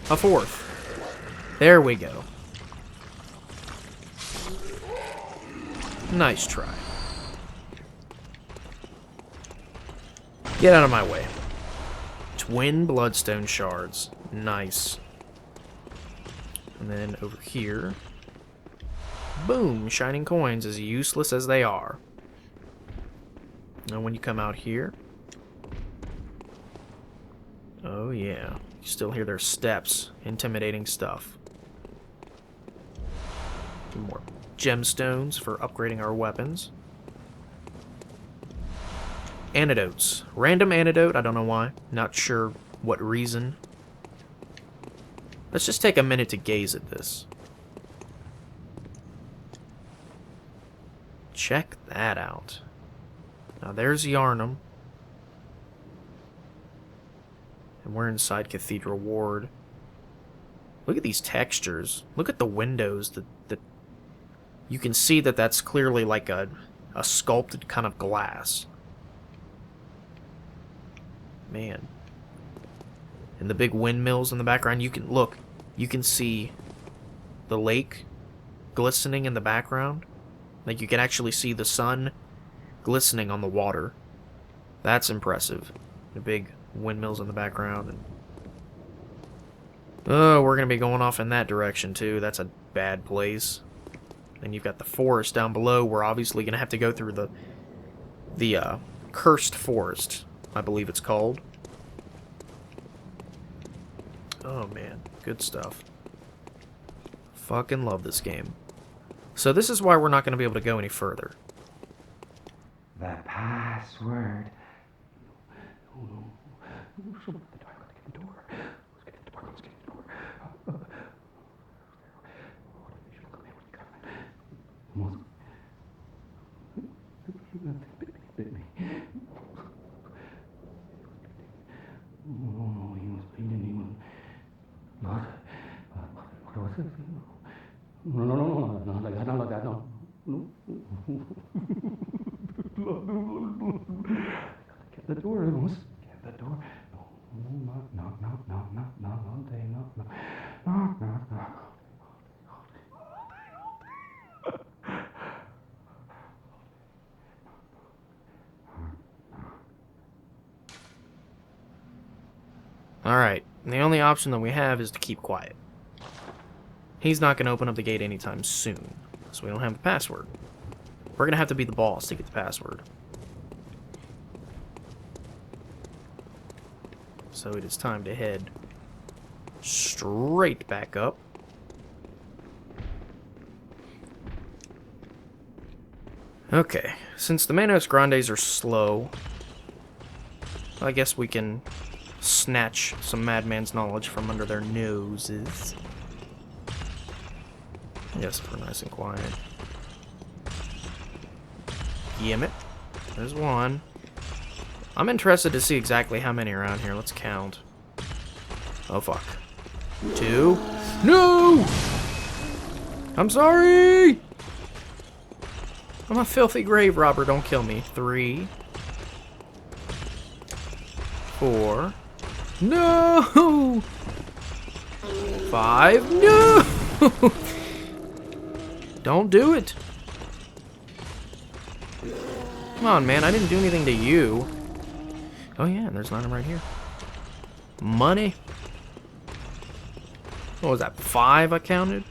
A 4th. There we go. Nice try. Get out of my way. Twin bloodstone shards. Nice. And then over here. Boom! Shining coins, as useless as they are. And when you come out here. Oh yeah. You still hear their steps. Intimidating stuff. More gemstones for upgrading our weapons. Antidotes. Random antidote, I don't know why. Not sure what reason. Let's just take a minute to gaze at this. Check that out. Now there's Yarnum. And we're inside Cathedral Ward. Look at these textures. Look at the windows. You can see that that's clearly like a a sculpted kind of glass. Man. And the big windmills in the background, you can see the lake glistening in the background. Like, you can actually see the sun glistening on the water. That's impressive. The big windmills in the background. And oh, we're going to be going off in that direction, too. That's a bad place. And you've got the forest down below. We're obviously going to have to go through the cursed forest, I believe it's called. Oh, man. Good stuff. Fucking love this game. So this is why we're not going to be able to go any further. The password. No, like that, no. Get the door, Amos. Get the door. No. Alright, the only option that we have is to keep quiet. He's not going to open up the gate anytime soon, so we don't have the password. We're going to have to be the boss to get the password. So it is time to head straight back up. Okay, since the Manos Grandes are slow, I guess we can snatch some madman's knowledge from under their noses. Yes, we're nice and quiet. Yemmit. There's one. I'm interested to see exactly how many are around here. Let's count. Oh, fuck. 2. No! I'm sorry! I'm a filthy grave robber. Don't kill me. 3. 4. No! 5. No! Don't do it. Come on, man. I didn't do anything to you. Oh, yeah. There's an item right here. Money. What was that? 5 I counted?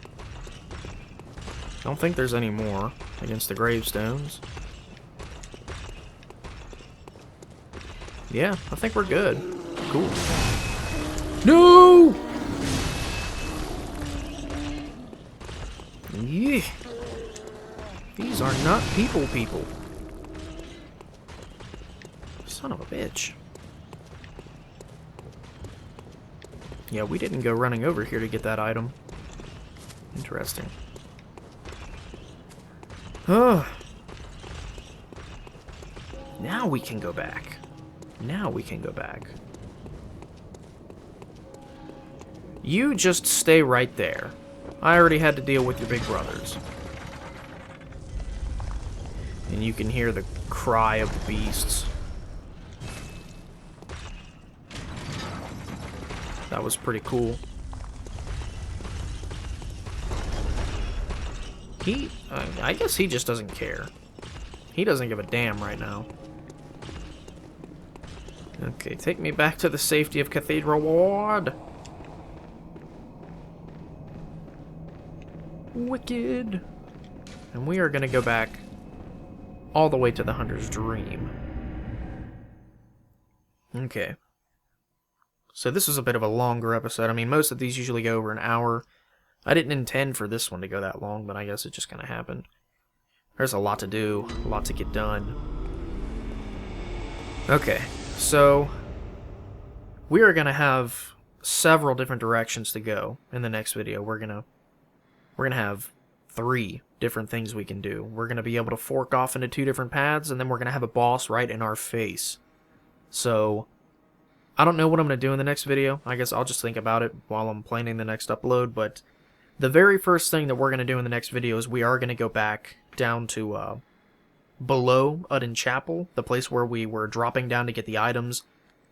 Don't think there's any more against the gravestones. Yeah, I think we're good. Cool. No! Yeah. These are not people. Son of a bitch. Yeah, we didn't go running over here to get that item. Interesting. Now we can go back. You just stay right there. I already had to deal with your big brothers. And you can hear the cry of the beasts. That was pretty cool. I guess he just doesn't care. He doesn't give a damn right now. Okay, take me back to the safety of Cathedral Ward. Wicked. And we are going to go back all the way to the Hunter's Dream. Okay. So this was a bit of a longer episode. I mean, most of these usually go over an hour. I didn't intend for this one to go that long, but I guess it just kind of happened. There's a lot to do, a lot to get done. Okay, so we are going to have several different directions to go in the next video. We're gonna have 3 different things we can do. We're going to be able to fork off into 2 different paths, and then we're going to have a boss right in our face. So I don't know what I'm going to do in the next video. I guess I'll just think about it while I'm planning the next upload, but the very first thing that we're going to do in the next video is we are going to go back down to below Oedon Chapel, the place where we were dropping down to get the items,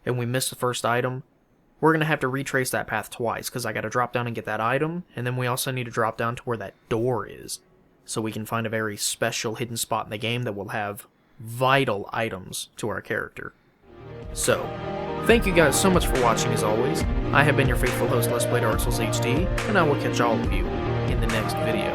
and we missed the first item, we're going to have to retrace that path twice, because I got to drop down and get that item, and then we also need to drop down to where that door is, so we can find a very special hidden spot in the game that will have vital items to our character. So, thank you guys so much for watching as always. I have been your faithful host, Let's Play Dark Souls HD, and I will catch all of you in the next video.